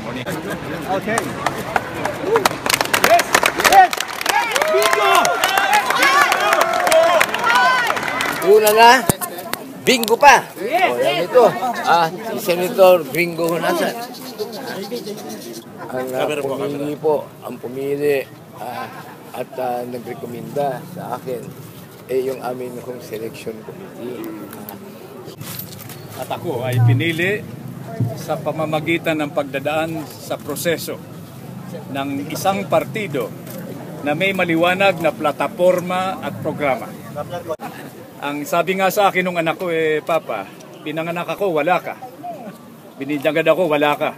Okay. Yes! Yes! Bingo! Una na, bingo pa. O, yan ito. Si Senator Bingo Honasan. Ang pumili at nagrekomenda sa akin yung amin kong selection committee. At ako ay pinili sa pamamagitan ng pagdadaan sa proseso ng isang partido na may maliwanag na plataporma at programa. Ang sabi nga sa akin ng anak ko, Papa, pinanganak ako, wala ka. Binidagad ako, wala ka.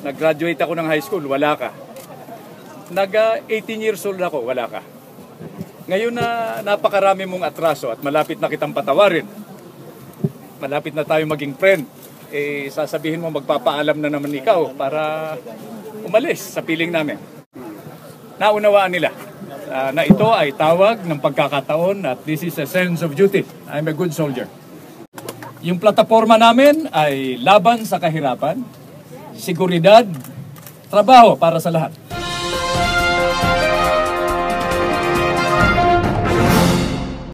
Nag-graduate ako ng high school, wala ka. Nag-18 years old ako, wala ka. Ngayon na napakarami mong atraso at malapit na kitang patawarin, malapit na tayo maging friend, sasabihin mo magpapaalam na naman ikaw para umalis sa piling namin. Naunawaan nila na ito ay tawag ng pagkakataon at this is a sense of duty. I'm a good soldier. Yung plataforma namin ay laban sa kahirapan, seguridad, trabaho para sa lahat.